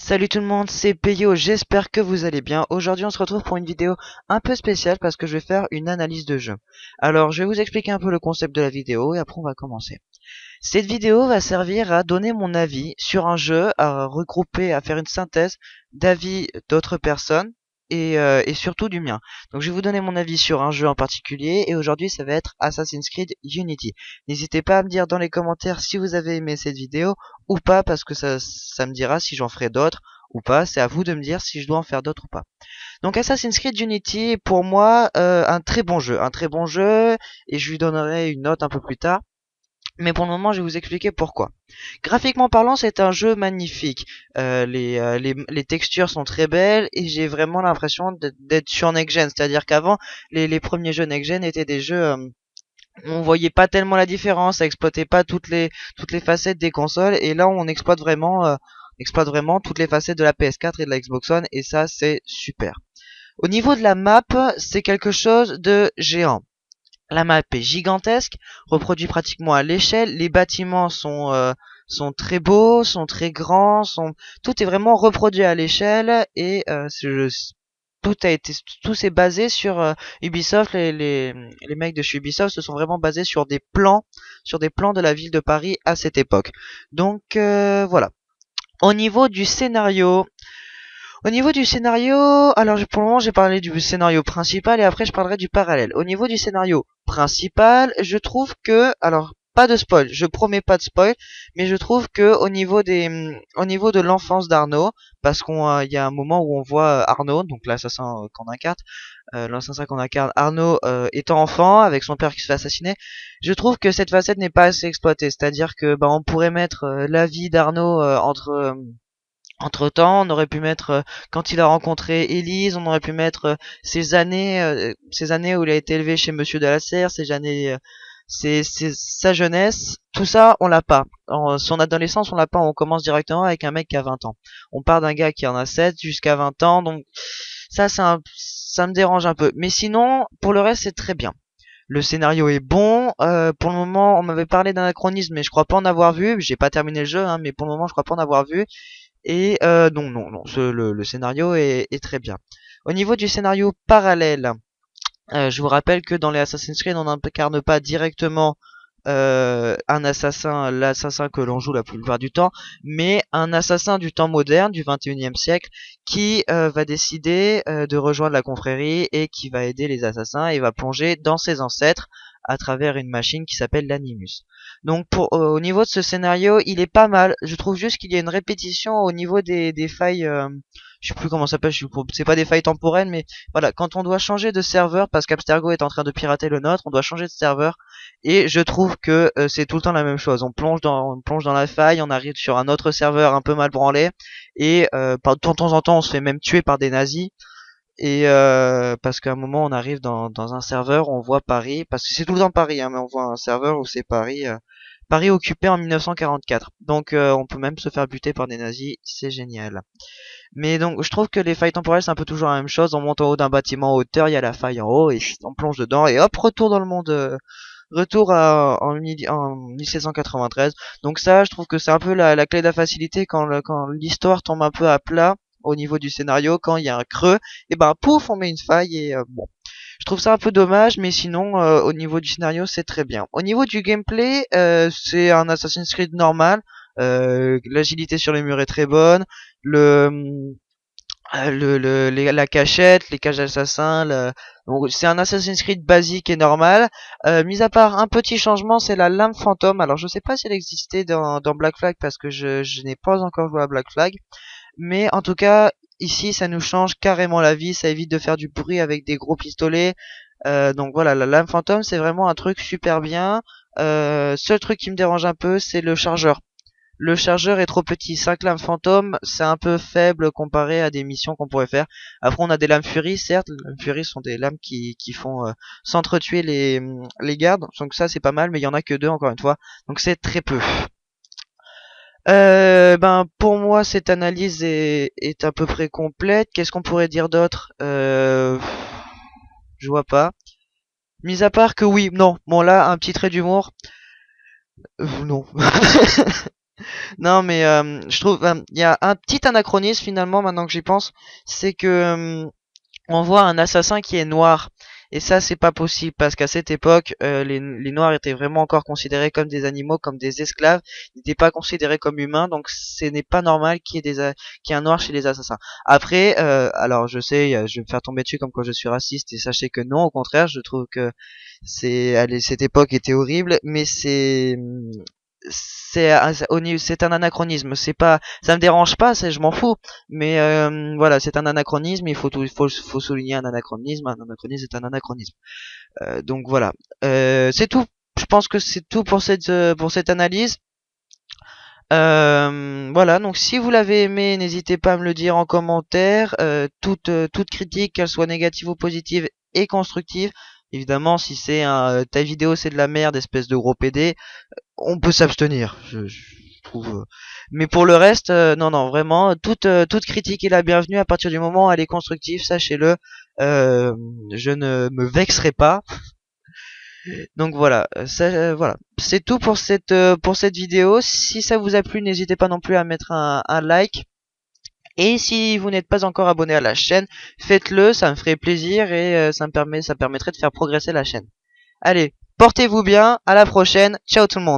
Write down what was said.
Salut tout le monde, c'est Peyo, j'espère que vous allez bien. Aujourd'hui on se retrouve pour une vidéo un peu spéciale parce que je vais faire une analyse de jeu. Alors je vais vous expliquer un peu le concept de la vidéo et après on va commencer. Cette vidéo va servir à donner mon avis sur un jeu, à regrouper, à faire une synthèse d'avis d'autres personnes et surtout du mien. Donc je vais vous donner mon avis sur un jeu en particulier et aujourd'hui ça va être Assassin's Creed Unity. N'hésitez pas à me dire dans les commentaires si vous avez aimé cette vidéo ou pas parce que ça me dira si j'en ferai d'autres ou pas. C'est à vous de me dire si je dois en faire d'autres ou pas. Donc Assassin's Creed Unity pour moi un très bon jeu et je lui donnerai une note un peu plus tard. Mais pour le moment, je vais vous expliquer pourquoi. Graphiquement parlant, c'est un jeu magnifique. Les textures sont très belles et j'ai vraiment l'impression d'être sur Next Gen. C'est-à-dire qu'avant, les premiers jeux Next Gen étaient des jeux, on voyait pas tellement la différence, ça exploitait pas toutes les facettes des consoles. Et là, on exploite vraiment toutes les facettes de la PS4 et de la Xbox One et ça, c'est super. Au niveau de la map, c'est quelque chose de géant. La map est gigantesque, reproduit pratiquement à l'échelle. Les bâtiments sont très beaux, sont très grands, tout est vraiment reproduit à l'échelle et tout s'est basé sur Ubisoft. Les mecs de chez Ubisoft se sont vraiment basés sur des plans de la ville de Paris à cette époque. Donc voilà. Au niveau du scénario, alors pour le moment j'ai parlé du scénario principal et après je parlerai du parallèle. Au niveau du scénario principal, je trouve que, alors pas de spoil, je promets pas de spoil, mais je trouve que au niveau de l'enfance d'Arnaud, parce il y a un moment où on voit Arnaud, donc l'assassin qu'on incarne Arnaud étant enfant avec son père qui se fait assassiner, je trouve que cette facette n'est pas assez exploitée. C'est-à-dire que on pourrait mettre la vie d'Arnaud entre-temps, on aurait pu mettre quand il a rencontré Élise, on aurait pu mettre ces années où il a été élevé chez Monsieur de la Serre, ces années, sa jeunesse, tout ça, on l'a pas. Son adolescence, on l'a pas. On commence directement avec un mec qui a 20 ans. On part d'un gars qui en a 7 jusqu'à 20 ans, donc ça me dérange un peu. Mais sinon, pour le reste, c'est très bien. Le scénario est bon. Pour le moment, on m'avait parlé d'anachronisme, mais je crois pas en avoir vu. J'ai pas terminé le jeu, hein, mais pour le moment, je crois pas en avoir vu. Et non, le scénario est très bien. Au niveau du scénario parallèle, je vous rappelle que dans les Assassin's Creed, on n'incarne pas directement l'assassin que l'on joue la plupart du temps, mais un assassin du temps moderne, du 21e siècle, qui va décider de rejoindre la confrérie et qui va aider les assassins et va plonger dans ses ancêtres à travers une machine qui s'appelle l'Animus. Donc au niveau de ce scénario, il est pas mal. Je trouve juste qu'il y a une répétition au niveau des failles. Je sais plus comment ça s'appelle. C'est pas des failles temporelles, mais voilà, quand on doit changer de serveur parce qu'Abstergo est en train de pirater le nôtre, on doit changer de serveur. Et je trouve que c'est tout le temps la même chose. On plonge dans la faille, on arrive sur un autre serveur un peu mal branlé, et de temps en temps, on se fait même tuer par des nazis. Et parce qu'à un moment on arrive dans un serveur, on voit Paris, parce que c'est tout le temps Paris, hein, mais on voit un serveur où c'est Paris, Paris occupé en 1944. Donc on peut même se faire buter par des nazis, c'est génial. Mais donc je trouve que les failles temporelles c'est un peu toujours la même chose, on monte en haut d'un bâtiment en hauteur, il y a la faille en haut, et on plonge dedans, et hop, retour dans le monde, en 1793. Donc ça, je trouve que c'est un peu la clé de la facilité quand l'histoire tombe un peu à plat au niveau du scénario, quand il y a un creux, et ben pouf, on met une faille et bon. Je trouve ça un peu dommage, mais sinon au niveau du scénario, c'est très bien. Au niveau du gameplay, c'est un Assassin's Creed normal. L'agilité sur les murs est très bonne. La cachette, les cages d'assassins, c'est un Assassin's Creed basique et normal. Mis à part un petit changement, c'est la lame fantôme. Alors je sais pas si elle existait dans Black Flag parce que je n'ai pas encore joué à Black Flag. Mais en tout cas, ici, ça nous change carrément la vie. Ça évite de faire du bruit avec des gros pistolets. Donc voilà, la lame fantôme, c'est vraiment un truc super bien. Seul truc qui me dérange un peu, c'est le chargeur. Le chargeur est trop petit. 5 lames fantômes, c'est un peu faible comparé à des missions qu'on pourrait faire. Après, on a des lames furie, certes. Les lames furie sont des lames qui font s'entretuer les gardes. Donc ça, c'est pas mal, mais il y en a que 2 encore une fois. Donc c'est très peu. Pour moi, cette analyse est à peu près complète. Qu'est-ce qu'on pourrait dire d'autre? Je vois pas. Mis à part que oui, non. Bon là, un petit trait d'humour. Non. Non, mais je trouve il y a un petit anachronisme finalement maintenant que j'y pense, c'est que on voit un assassin qui est noir. Et ça, c'est pas possible parce qu'à cette époque, les noirs étaient vraiment encore considérés comme des animaux, comme des esclaves. Ils n'étaient pas considérés comme humains, donc ce n'est pas normal qu'il y ait un noir chez les assassins. Après, alors je sais, je vais me faire tomber dessus comme quand je suis raciste, et sachez que non, au contraire, je trouve que allez, cette époque était horrible, mais c'est un anachronisme. C'est pas, ça me dérange pas, je m'en fous. Mais voilà, c'est un anachronisme. Il faut souligner un anachronisme. Un anachronisme est un anachronisme. Donc voilà, c'est tout. Je pense que c'est tout pour cette analyse. Voilà, donc si vous l'avez aimé, n'hésitez pas à me le dire en commentaire. Toute critique, qu'elle soit négative ou positive, est constructive. Évidemment, si c'est ta vidéo c'est de la merde, espèce de gros PD, on peut s'abstenir. Je trouve. Mais pour le reste, non, non, vraiment, toute critique est la bienvenue à partir du moment où elle est constructive, sachez-le. Euh, je ne me vexerai pas. Donc voilà, voilà, c'est tout pour cette vidéo. Si ça vous a plu, n'hésitez pas non plus à mettre un like. Et si vous n'êtes pas encore abonné à la chaîne, faites-le, ça me ferait plaisir et ça permettrait de faire progresser la chaîne. Allez, portez-vous bien, à la prochaine, ciao tout le monde.